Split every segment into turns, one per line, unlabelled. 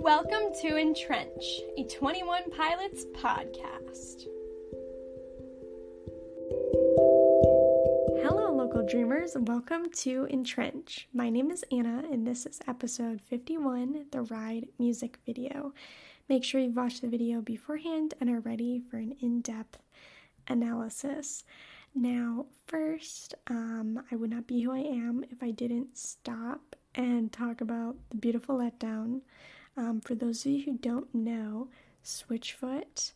Welcome to EnTrench, a 21 Pilots podcast. Hello, local dreamers. Welcome to EnTrench. My name is Anna, and this is episode 51, the Ride music video. Make sure you've watched the video beforehand and are ready for an in-depth analysis. Now, first, I would not be who I am if I didn't stop and talk about the beautiful letdown. For those of you who don't know, Switchfoot,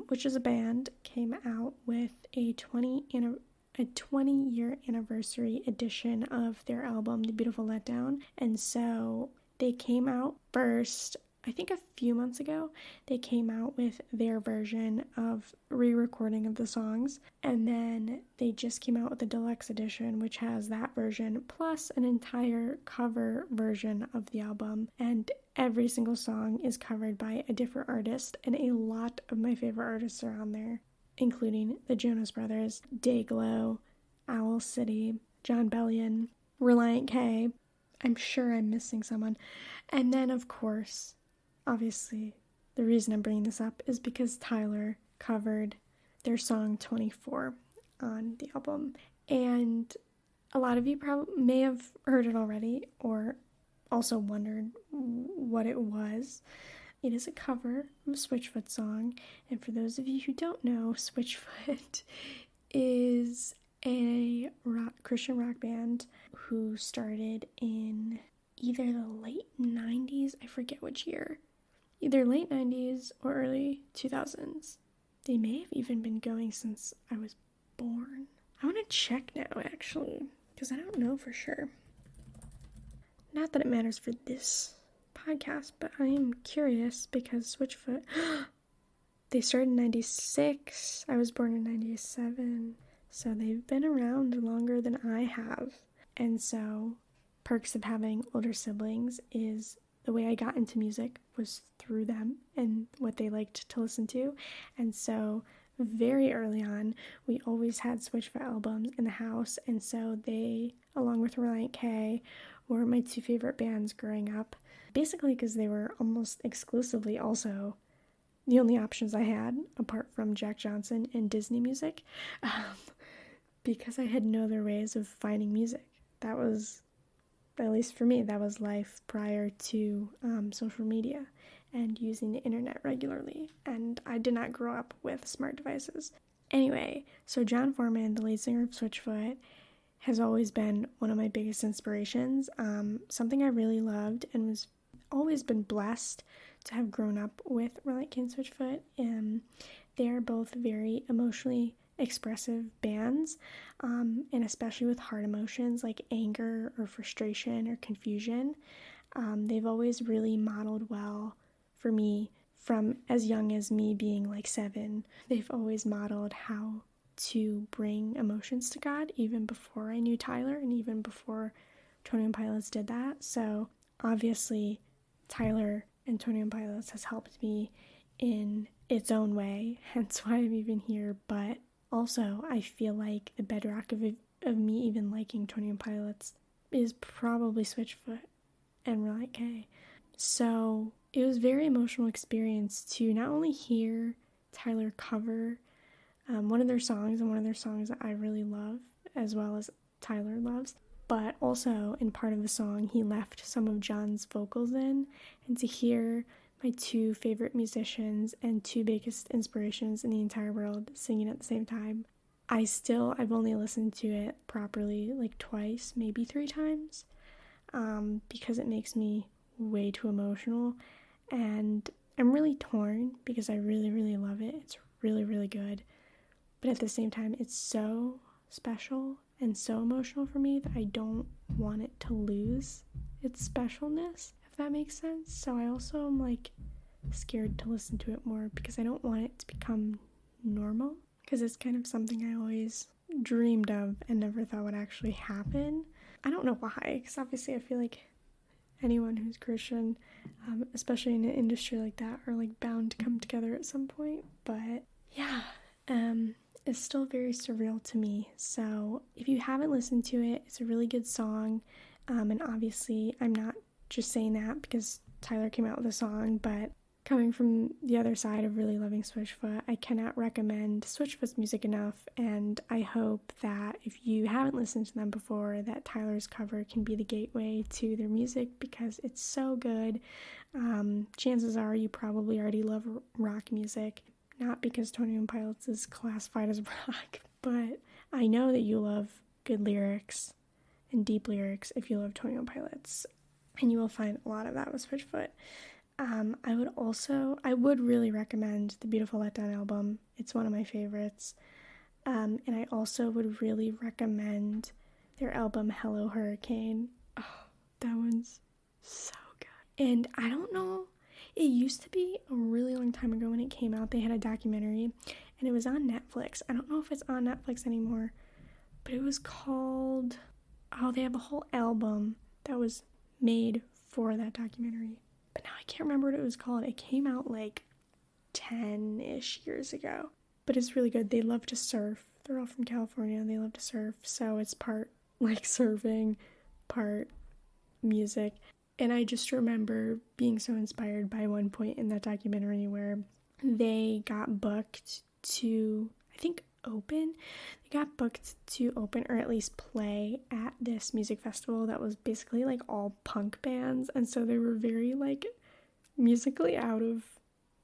which is a band, came out with a 20-year anniversary edition of their album, The Beautiful Letdown. And so they came out first, I think a few months ago, they came out with their version of re-recording of the songs, and then they just came out with the deluxe edition, which has that version, plus an entire cover version of the album, and every single song is covered by a different artist, and a lot of my favorite artists are on there, including the Jonas Brothers, Dayglow, Owl City, John Bellion, Relient K. I'm sure I'm missing someone. And then, of course, obviously, the reason I'm bringing this up is because Tyler covered their song 24 on the album. And a lot of you probably may have heard it already or also wondered what it was. It is a cover of a Switchfoot song. And for those of you who don't know, Switchfoot is a Christian rock band who started in either the late 90s, I forget which year, either late 90s or early 2000s. They may have even been going since I was born. I want to check now, actually, because I don't know for sure. Not that it matters for this podcast, but I am curious because Switchfoot, they started in 96. I was born in 97. So they've been around longer than I have. And so perks of having older siblings is the way I got into music was through them and what they liked to listen to. And so very early on, we always had Switchfoot albums in the house. And so they, along with Relient K, were my two favorite bands growing up. Basically because they were almost exclusively also the only options I had, apart from Jack Johnson and Disney music. Because I had no other ways of finding music. That was, at least for me, that was life prior to social media and using the internet regularly. And I did not grow up with smart devices. Anyway, so John Foreman, the lead singer of Switchfoot, has always been one of my biggest inspirations. Something I really loved and was always been blessed to have grown up with Relient K and Switchfoot. They're both very emotionally expressive bands, and especially with hard emotions like anger or frustration or confusion. They've always really modeled well for me from as young as me being like 7. They've always modeled how to bring emotions to God even before I knew Tyler and even before 21 Pilots did that. So obviously Tyler and 21 Pilots has helped me in its own way, hence why I'm even here. But also, I feel like the bedrock of me even liking 21 Pilots is probably Switchfoot and Relient K. So it was a very emotional experience to not only hear Tyler cover one of their songs and one of their songs that I really love, as well as Tyler loves, but also in part of the song he left some of John's vocals in, and to hear my two favorite musicians and two biggest inspirations in the entire world singing at the same time. I've only listened to it properly like twice, maybe 3 times, because it makes me way too emotional, and I'm really torn because I really, really love it. It's really, really good, but at the same time, it's so special and so emotional for me that I don't want it to lose its specialness, if that makes sense. So I also am like scared to listen to it more because I don't want it to become normal, because it's kind of something I always dreamed of and never thought would actually happen. I don't know why, because obviously I feel like anyone who's Christian, especially in an industry like that, are like bound to come together at some point. But yeah, it's still very surreal to me. So if you haven't listened to it, it's a really good song. And obviously I'm not just saying that because Tyler came out with a song, but coming from the other side of really loving Switchfoot, I cannot recommend Switchfoot's music enough, and I hope that if you haven't listened to them before, that Tyler's cover can be the gateway to their music because it's so good. Chances are you probably already love rock music, not because 21 Pilots is classified as rock, but I know that you love good lyrics and deep lyrics if you love 21 Pilots, and you will find a lot of that with Switchfoot. I would really recommend the Beautiful Letdown album. It's one of my favorites. And I also would really recommend their album Hello Hurricane. Oh, that one's so good. And I don't know, it used to be a really long time ago when it came out, they had a documentary and it was on Netflix. I don't know if it's on Netflix anymore, but it was called, they have a whole album that was made for that documentary. But now I can't remember what it was called. It came out like 10-ish years ago. But it's really good. They love to surf. They're all from California and they love to surf. So it's part like surfing, part music. And I just remember being so inspired by one point in that documentary where they got booked to, I think, open. They got booked to open or at least play at this music festival that was basically like all punk bands, and so they were very like musically out of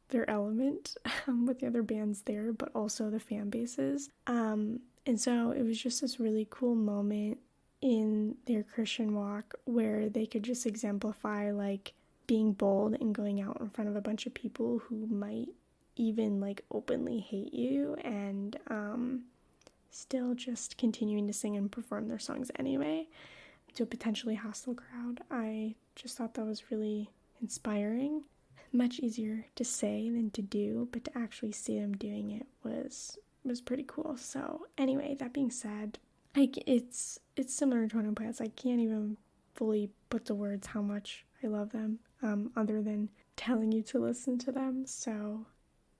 their element with the other bands there, but also the fan bases. And so it was just this really cool moment in their Christian walk where they could just exemplify like being bold and going out in front of a bunch of people who might even like openly hate you and still just continuing to sing and perform their songs anyway to a potentially hostile crowd. I just thought that was really inspiring. Much easier to say than to do, but to actually see them doing it was pretty cool. So anyway, that being said, it's similar to 21 Pilots. I can't even fully put to words how much I love them, other than telling you to listen to them. So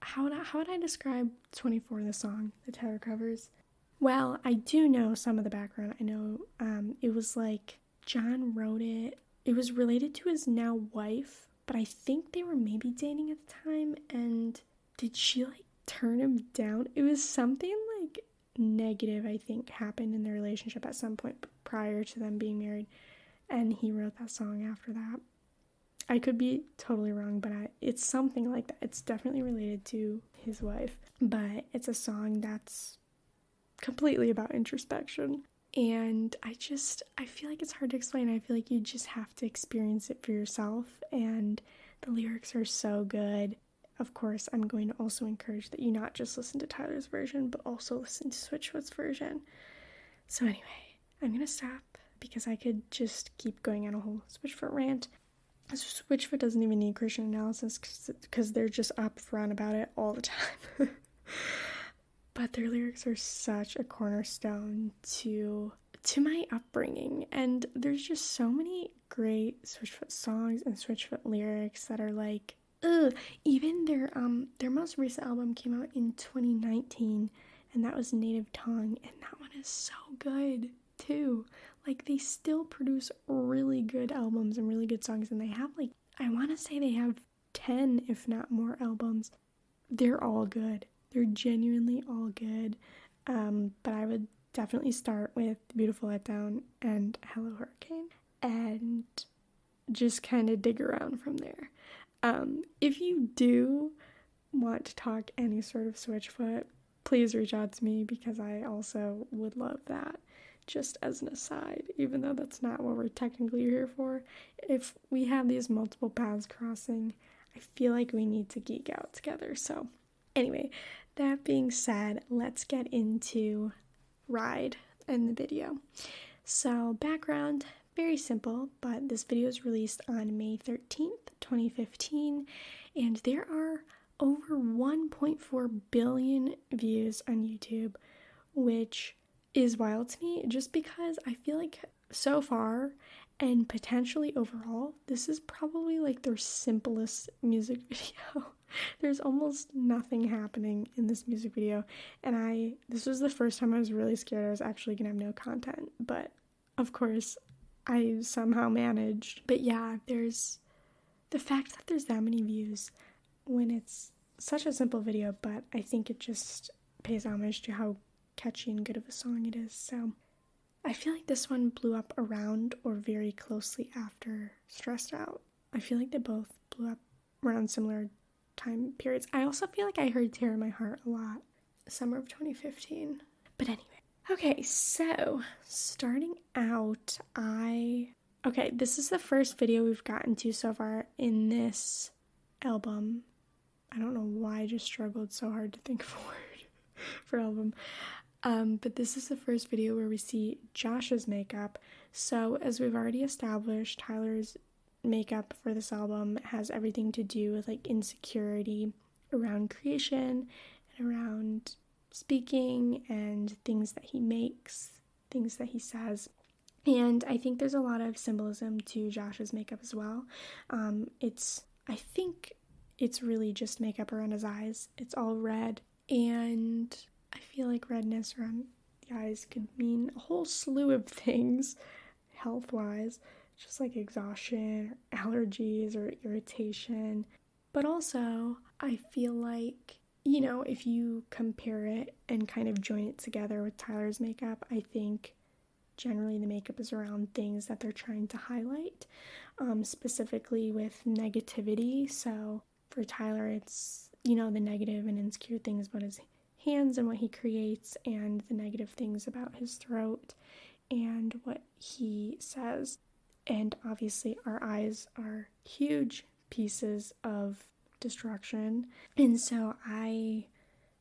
how would I describe 24, the song that Tyler covers? Well, I do know some of the background. I know it was like John wrote it. It was related to his now wife, but I think they were maybe dating at the time, and did she like turn him down? It was something like negative, I think, happened in their relationship at some point prior to them being married, and he wrote that song after that. I could be totally wrong, but it's something like that. It's definitely related to his wife, but it's a song that's completely about introspection. And I feel like it's hard to explain. I feel like you just have to experience it for yourself, and the lyrics are so good. Of course, I'm going to also encourage that you not just listen to Tyler's version, but also listen to Switchfoot's version. So anyway, I'm going to stop because I could just keep going on a whole Switchfoot rant. Switchfoot doesn't even need Christian analysis because they're just upfront about it all the time. But their lyrics are such a cornerstone to my upbringing, and there's just so many great Switchfoot songs and Switchfoot lyrics that are like, even their most recent album came out in 2019, and that was Native Tongue, and that one is so good too. Like, they still produce really good albums and really good songs, and they have like, I want to say they have 10 if not more albums. They're all good. They're genuinely all good. But I would definitely start with Beautiful Letdown and Hello Hurricane and just kind of dig around from there. If you do want to talk any sort of Switchfoot, please reach out to me because I also would love that. Just as an aside, even though that's not what we're technically here for, if we have these multiple paths crossing, I feel like we need to geek out together. So anyway, that being said, let's get into Ride and the video. So background, very simple, but this video is released on May 13th, 2015, and there are over 1.4 billion views on YouTube, which is wild to me just because I feel like so far and potentially overall, this is probably like their simplest music video. There's almost nothing happening in this music video, and this was the first time I was really scared I was actually gonna have no content, but of course I somehow managed. But yeah, there's the fact that there's that many views when it's such a simple video, but I think it just pays homage to how catchy and good of a song it is. So I feel like this one blew up around or very closely after Stressed Out. I feel like they both blew up around similar time periods. I also feel like I heard Tear in My Heart a lot, summer of 2015. But anyway. Okay, so starting out, okay, this is the first video we've gotten to so far in this album. I don't know why I just struggled so hard to think of a word for album. But this is the first video where we see Josh's makeup. So as we've already established, Tyler's makeup for this album has everything to do with like insecurity around creation and around speaking and things that he makes, things that he says. And I think there's a lot of symbolism to Josh's makeup as well. I think it's really just makeup around his eyes. It's all red, and I feel like redness around the eyes could mean a whole slew of things health-wise, just like exhaustion or allergies or irritation. But also, I feel like, you know, if you compare it and kind of join it together with Tyler's makeup, I think generally the makeup is around things that they're trying to highlight, specifically with negativity. So for Tyler, it's, you know, the negative and insecure things about his hands and what he creates, and the negative things about his throat and what he says. And obviously our eyes are huge pieces of destruction. And so I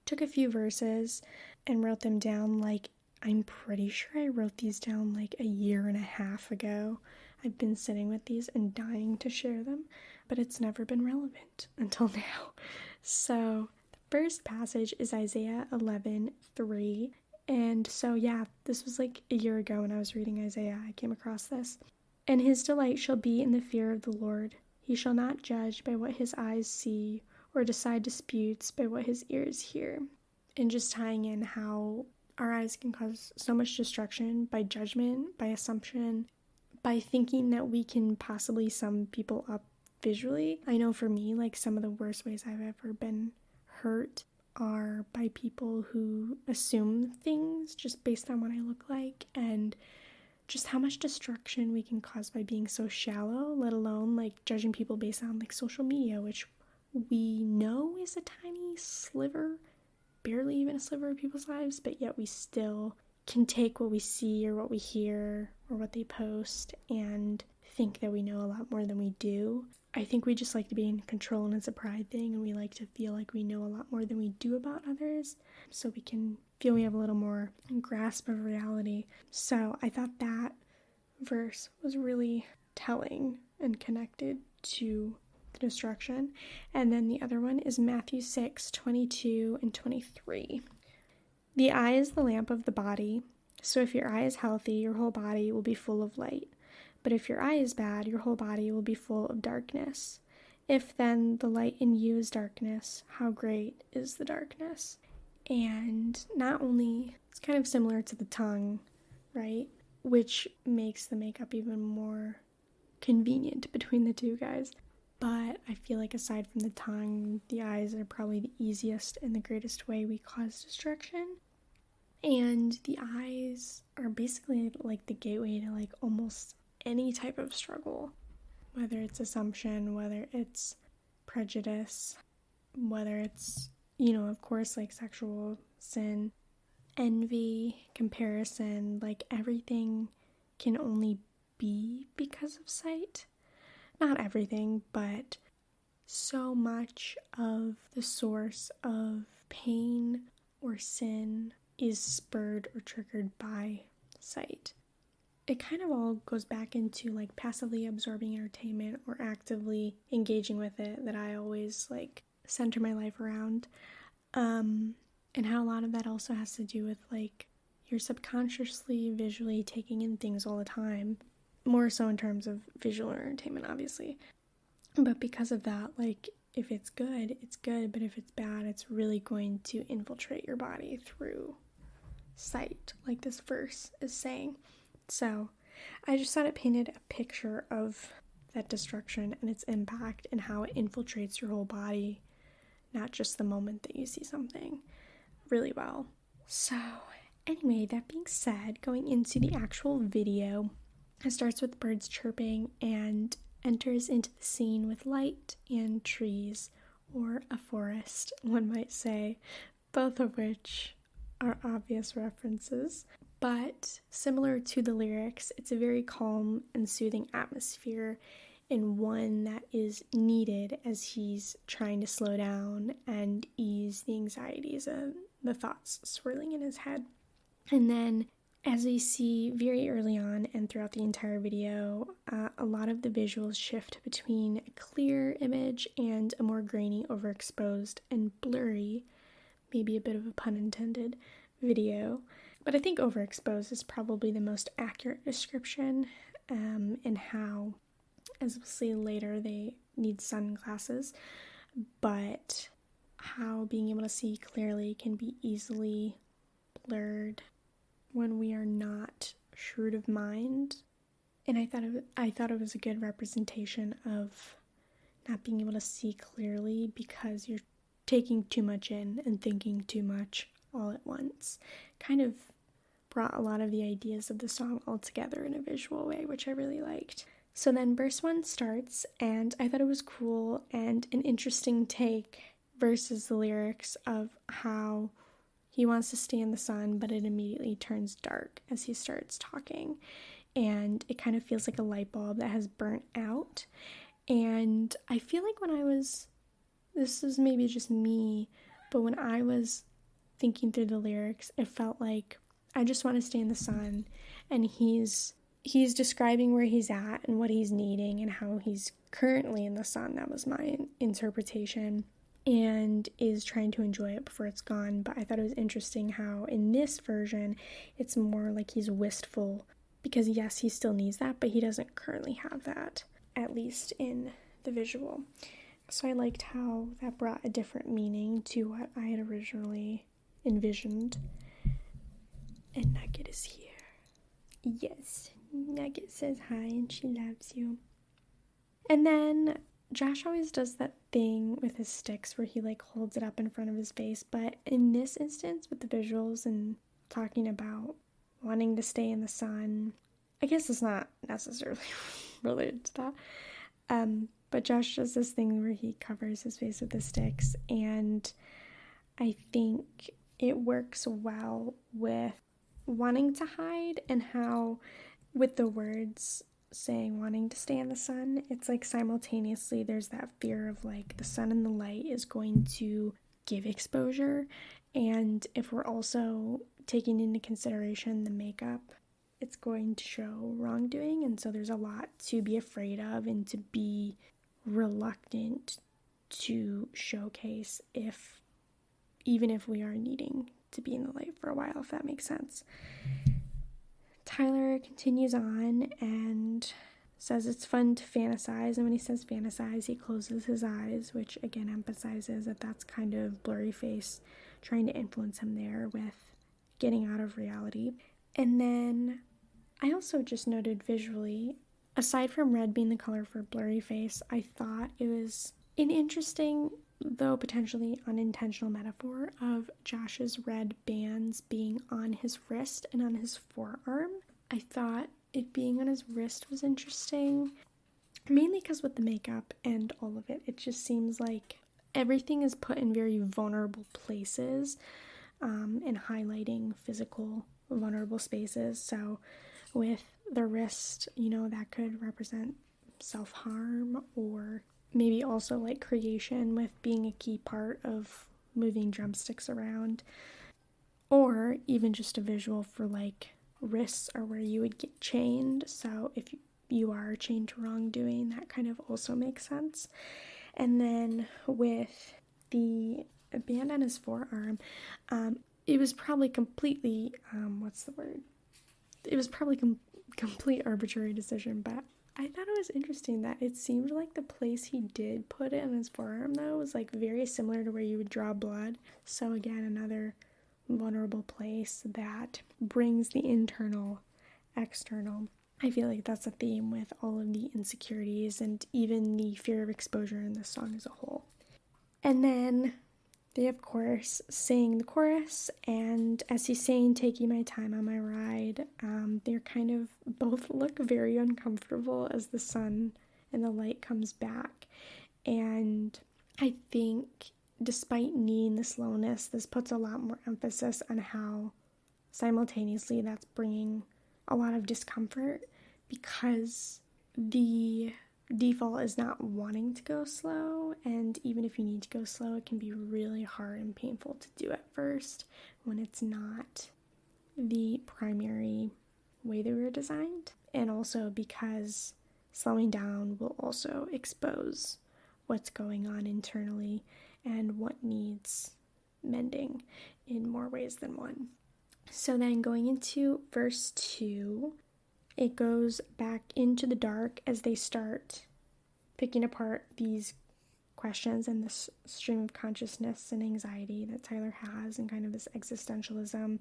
took a few verses and wrote them down. Like, I'm pretty sure I wrote these down like a year and a half ago. I've been sitting with these and dying to share them, but it's never been relevant until now. So the first passage is Isaiah 11:3. And so yeah, this was like a year ago when I was reading Isaiah, I came across this. And his delight shall be in the fear of the Lord. He shall not judge by what his eyes see, or decide disputes by what his ears hear. And just tying in how our eyes can cause so much destruction by judgment, by assumption, by thinking that we can possibly sum people up visually. I know for me, like, some of the worst ways I've ever been hurt are by people who assume things just based on what I look like, and just how much destruction we can cause by being so shallow, let alone like judging people based on like social media, which we know is a tiny sliver, barely even a sliver of people's lives, but yet we still can take what we see or what we hear or what they post and think that we know a lot more than we do. I think we just like to be in control, and it's a pride thing, and we like to feel like we know a lot more than we do about others, so we can feel we have a little more grasp of reality. So I thought that verse was really telling and connected to the destruction. And then the other one is Matthew 6:22 and 23. The eye is the lamp of the body, so if your eye is healthy, your whole body will be full of light. But if your eye is bad, your whole body will be full of darkness. If then the light in you is darkness, how great is the darkness? And not only, it's kind of similar to the tongue, right? Which makes the makeup even more convenient between the two guys. But I feel like aside from the tongue, the eyes are probably the easiest and the greatest way we cause destruction. And the eyes are basically like the gateway to like almost any type of struggle, whether it's assumption, whether it's prejudice, whether it's, you know, of course, like sexual sin, envy, comparison, like everything can only be because of sight. Not everything, but so much of the source of pain or sin is spurred or triggered by sight. It kind of all goes back into like passively absorbing entertainment or actively engaging with it, that I always like center my life around. And how a lot of that also has to do with like you're subconsciously visually taking in things all the time, more so in terms of visual entertainment, obviously. But because of that, like if it's good, it's good, but if it's bad, it's really going to infiltrate your body through sight, like this verse is saying. So I just thought it painted a picture of that destruction and its impact and how it infiltrates your whole body, not just the moment that you see something, really well. So anyway, that being said, going into the actual video, it starts with birds chirping and enters into the scene with light and trees, or a forest, one might say, both of which are obvious references. But similar to the lyrics, it's a very calm and soothing atmosphere, and one that is needed as he's trying to slow down and ease the anxieties and the thoughts swirling in his head. And then, as we see very early on and throughout the entire video, a lot of the visuals shift between a clear image and a more grainy, overexposed, and blurry, maybe a bit of a pun intended, video. But I think overexposed is probably the most accurate description, and how, as we'll see later, they need sunglasses, but how being able to see clearly can be easily blurred when we are not shrewd of mind. And I thought it was a good representation of not being able to see clearly because you're taking too much in and thinking too much all at once. Kind of brought a lot of the ideas of the song all together in a visual way, which I really liked. So then verse 1 starts, and I thought it was cool and an interesting take versus the lyrics of how he wants to stay in the sun, but it immediately turns dark as he starts talking. And it kind of feels like a light bulb that has burnt out. And I feel like this is maybe just me, but when I was thinking through the lyrics, it felt like I just want to stay in the sun. And he's describing where he's at and what he's needing and how he's currently in the sun. That was my interpretation. And is trying to enjoy it before it's gone. But I thought it was interesting how in this version, it's more like he's wistful, because yes, he still needs that, but he doesn't currently have that, at least in the visual. So I liked how that brought a different meaning to what I had originally envisioned. And Nugget is here. Yes, Nugget says hi and she loves you. And then Josh always does that thing with his sticks where he holds it up in front of his face, but in this instance with the visuals and talking about wanting to stay in the sun, I guess it's not necessarily related to that, but Josh does this thing where he covers his face with the sticks, and I think it works well with wanting to hide, and how with the words saying wanting to stay in the sun, it's simultaneously there's that fear of the sun and the light is going to give exposure, and if we're also taking into consideration the makeup, it's going to show wrongdoing, and so there's a lot to be afraid of and to be reluctant to showcase even if we are needing to be in the light for a while, if that makes sense. Tyler continues on and says it's fun to fantasize, and when he says fantasize, he closes his eyes, which again emphasizes that that's kind of Blurryface trying to influence him there with getting out of reality. And then I also just noted visually, aside from red being the color for Blurryface, I thought it was an interesting, though potentially unintentional metaphor of Josh's red bands being on his wrist and on his forearm. I thought it being on his wrist was interesting, mainly because with the makeup and all of it, it just seems like everything is put in very vulnerable places, and highlighting physical vulnerable spaces. So with the wrist, that could represent self-harm, or maybe also creation with being a key part of moving drumsticks around, or even just a visual for wrists are where you would get chained, so if you are chained to wrongdoing, that kind of also makes sense. And then with the band on his forearm, it was probably completely it was probably complete arbitrary decision, but I thought it was interesting that it seemed like the place he did put it on his forearm, though, was very similar to where you would draw blood. So again, another vulnerable place that brings the internal external. I feel like that's a theme with all of the insecurities and even the fear of exposure in this song as a whole. And then they, of course, sing the chorus, and as he's saying, taking my time on my ride, they're kind of both look very uncomfortable as the sun and the light comes back. And I think despite needing the slowness, this puts a lot more emphasis on how simultaneously that's bringing a lot of discomfort, because the default is not wanting to go slow, and even if you need to go slow, it can be really hard and painful to do at first when it's not the primary way they were designed. And also because slowing down will also expose what's going on internally and what needs mending in more ways than one. So then going into verse 2, it goes back into the dark as they start picking apart these questions and this stream of consciousness and anxiety that Tyler has, and kind of this existentialism.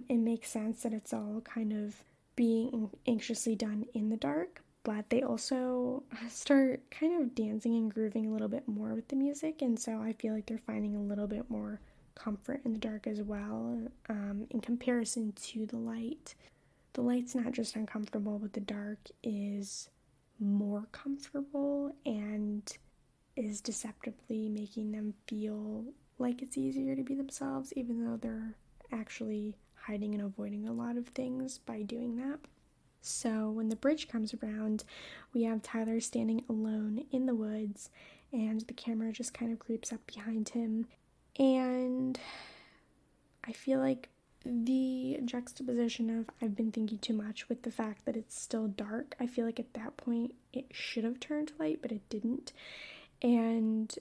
It makes sense that it's all kind of being anxiously done in the dark, but they also start kind of dancing and grooving a little bit more with the music, and so I feel like they're finding a little bit more comfort in the dark as well, in comparison to the light. The light's not just uncomfortable, but the dark is more comfortable and is deceptively making them feel like it's easier to be themselves, even though they're actually hiding and avoiding a lot of things by doing that. So when the bridge comes around, we have Tyler standing alone in the woods, and the camera just kind of creeps up behind him. And I feel like the juxtaposition of I've been thinking too much with the fact that it's still dark, I feel like at that point it should have turned light, but it didn't. And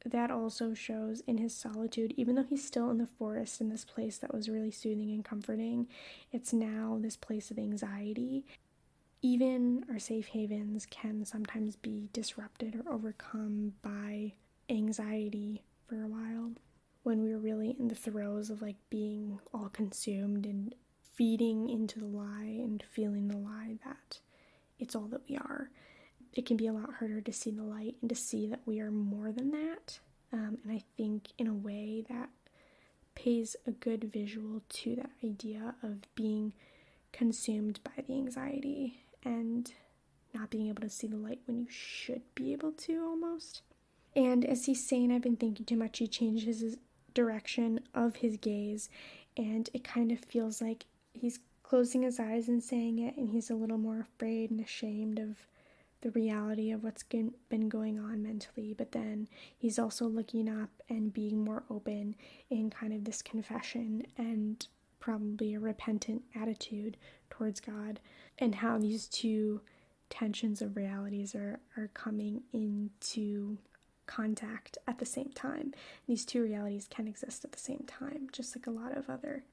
that also shows in his solitude, even though he's still in the forest in this place that was really soothing and comforting, it's now this place of anxiety. Even our safe havens can sometimes be disrupted or overcome by anxiety for a while, when we were really in the throes of like being all consumed and feeding into the lie and feeling the lie that it's all that we are. It can be a lot harder to see the light and to see that we are more than that. And I think in a way that pays a good visual to that idea of being consumed by the anxiety and not being able to see the light when you should be able to, almost. And as he's saying, I've been thinking too much, he changes his direction of his gaze, and it kind of feels like he's closing his eyes and saying it, and he's a little more afraid and ashamed of the reality of what's been going on mentally, but then he's also looking up and being more open in kind of this confession and probably a repentant attitude towards God, and how these two tensions of realities are coming into contact at the same time. These two realities can exist at the same time, just like a lot of other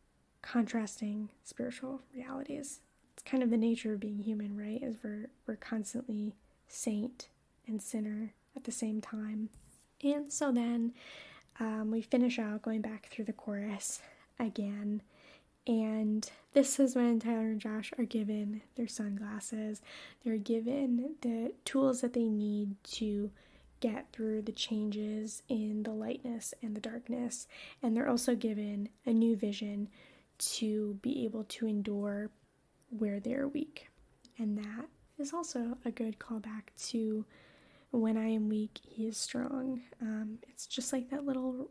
contrasting spiritual realities. It's kind of the nature of being human, right? Is we're constantly saint and sinner at the same time. And so then we finish out going back through the chorus again, and this is when Tyler and Josh are given their sunglasses. They're given the tools that they need to get through the changes in the lightness and the darkness, and they're also given a new vision to be able to endure where they're weak. And that is also a good callback to when I am weak, he is strong. It's just like that little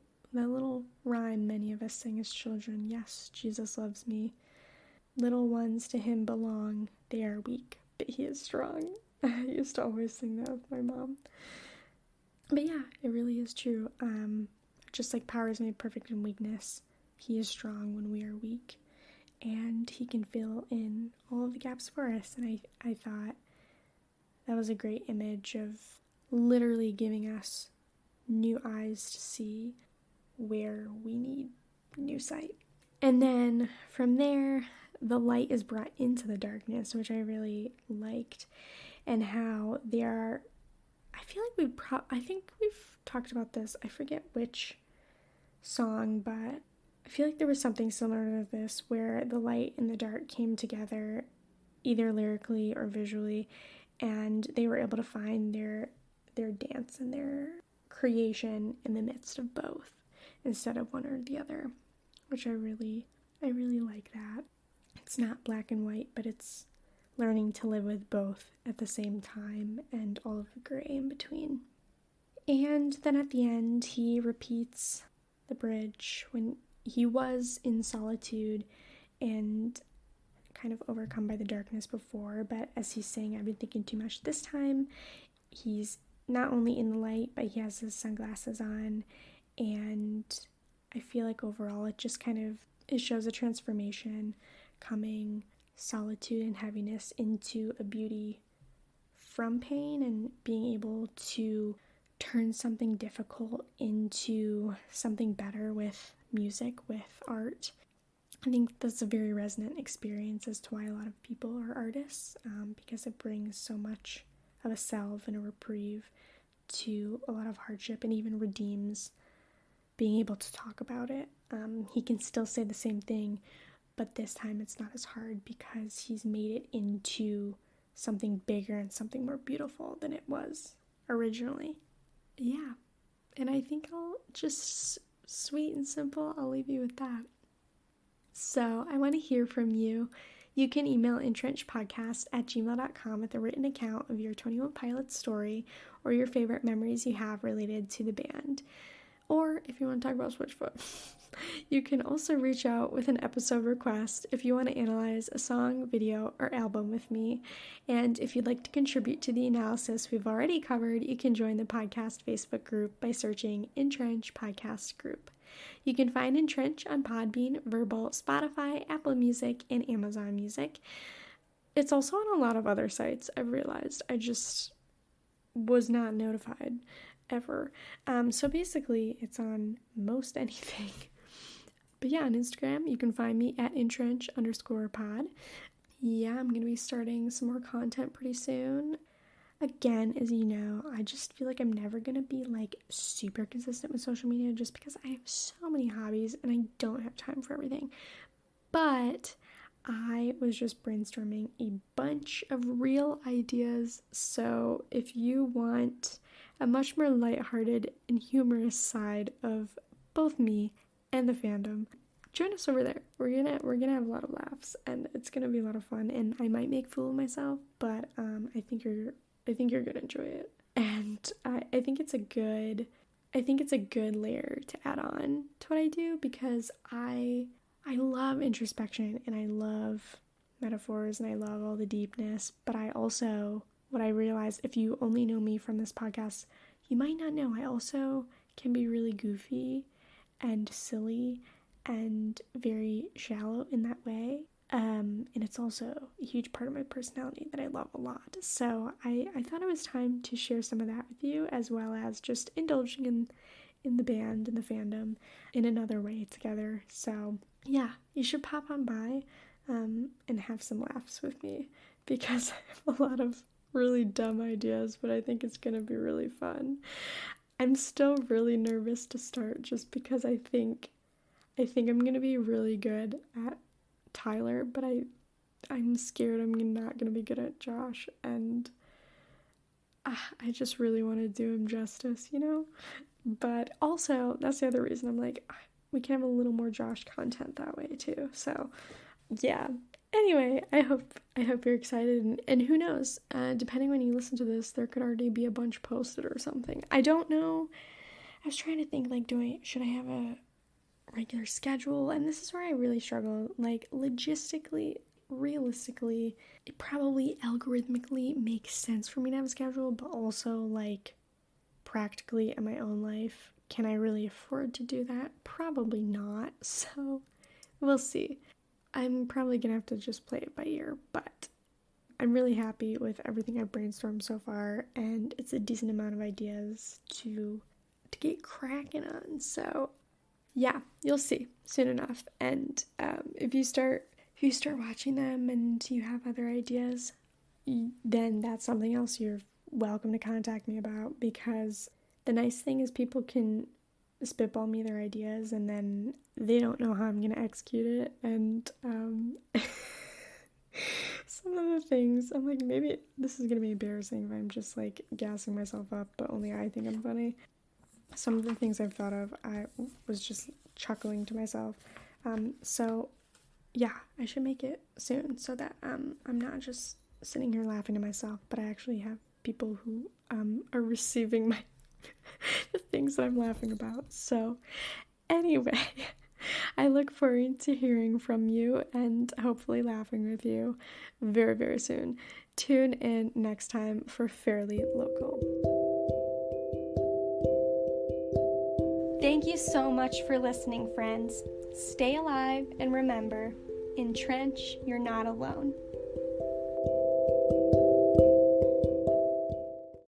rhyme many of us sing as children. Yes, Jesus loves me. Little ones to him belong. They are weak, but he is strong. I used to always sing that with my mom. But yeah, it really is true. Just like power is made perfect in weakness, he is strong when we are weak, and he can fill in all of the gaps for us. And I thought that was a great image of literally giving us new eyes to see where we need new sight. And then from there, the light is brought into the darkness, which I really liked, and how there are, I feel like I think we've talked about this, I forget which song, but I feel like there was something similar to this where the light and the dark came together either lyrically or visually, and they were able to find their dance and their creation in the midst of both instead of one or the other, which I really like that. It's not black and white, but it's learning to live with both at the same time and all of the gray in between. And then at the end, he repeats the bridge when he was in solitude and kind of overcome by the darkness before, but as he's saying, I've been thinking too much this time, he's not only in the light, but he has his sunglasses on, and I feel like overall it shows a transformation coming solitude and heaviness into a beauty from pain and being able to turn something difficult into something better with music, with art. I think that's a very resonant experience as to why a lot of people are artists, because it brings so much of a salve and a reprieve to a lot of hardship and even redeems being able to talk about it. He can still say the same thing, but this time it's not as hard because he's made it into something bigger and something more beautiful than it was originally. Yeah, and I think I'll just, sweet and simple, I'll leave you with that. So I want to hear from you. You can email EnTrenchPodcast@gmail.com with a written account of your 21 Pilots story or your favorite memories you have related to the band. Or if you want to talk about Switchfoot, you can also reach out with an episode request if you want to analyze a song, video, or album with me. And if you'd like to contribute to the analysis we've already covered, you can join the podcast Facebook group by searching EnTrench Podcast Group. You can find EnTrench on Podbean, Verbal, Spotify, Apple Music, and Amazon Music. It's also on a lot of other sites, I've realized. I just was not notified ever. So basically, it's on most anything. But yeah, on Instagram, you can find me at EnTrench_pod. Yeah, I'm going to be starting some more content pretty soon. Again, as you know, I just feel like I'm never going to be like super consistent with social media just because I have so many hobbies and I don't have time for everything. But I was just brainstorming a bunch of real ideas. So if you want a much more lighthearted and humorous side of both me and the fandom, join us over there. We're gonna have a lot of laughs and it's gonna be a lot of fun, and I might make a fool of myself, but I think you're gonna enjoy it. And I think it's a good layer to add on to what I do, because I love introspection and I love metaphors and I love all the deepness, but what I realized, if you only know me from this podcast, you might not know I also can be really goofy and silly and very shallow in that way. And it's also a huge part of my personality that I love a lot. So I thought it was time to share some of that with you, as well as just indulging in the band and the fandom in another way together. So yeah, you should pop on by and have some laughs with me, because I have a lot of really dumb ideas, but I think it's going to be really fun. I'm still really nervous to start just because I think I'm going to be really good at Tyler, but I'm scared I'm not going to be good at Josh, and I just really want to do him justice, you know? But also, that's the other reason I'm like, we can have a little more Josh content that way too. So yeah. Anyway, I hope you're excited, and who knows, depending when you listen to this, there could already be a bunch posted or something. I don't know. I was trying to think, like, should I have a regular schedule? And this is where I really struggle. Like, logistically, realistically, it probably algorithmically makes sense for me to have a schedule, but also, like, practically in my own life, can I really afford to do that? Probably not. So we'll see. I'm probably gonna have to just play it by ear, but I'm really happy with everything I've brainstormed so far, and it's a decent amount of ideas to get cracking on. So yeah, you'll see soon enough. And if you start watching them and you have other ideas, then that's something else you're welcome to contact me about, because the nice thing is people can spitball me their ideas and then they don't know how I'm going to execute it, and Some of the things, I'm like, maybe this is gonna be embarrassing if I'm just like gassing myself up, but only I think I'm funny. Some of the things I've thought of, I was just chuckling to myself. So yeah, I should make it soon so that I'm not just sitting here laughing to myself, but I actually have people who are receiving my the things that I'm laughing about. So anyway, I look forward to hearing from you and hopefully laughing with you very, very soon. Tune in next time for Fairly Local. Thank you so much for listening, friends. Stay alive and remember, EnTrench, you're not alone.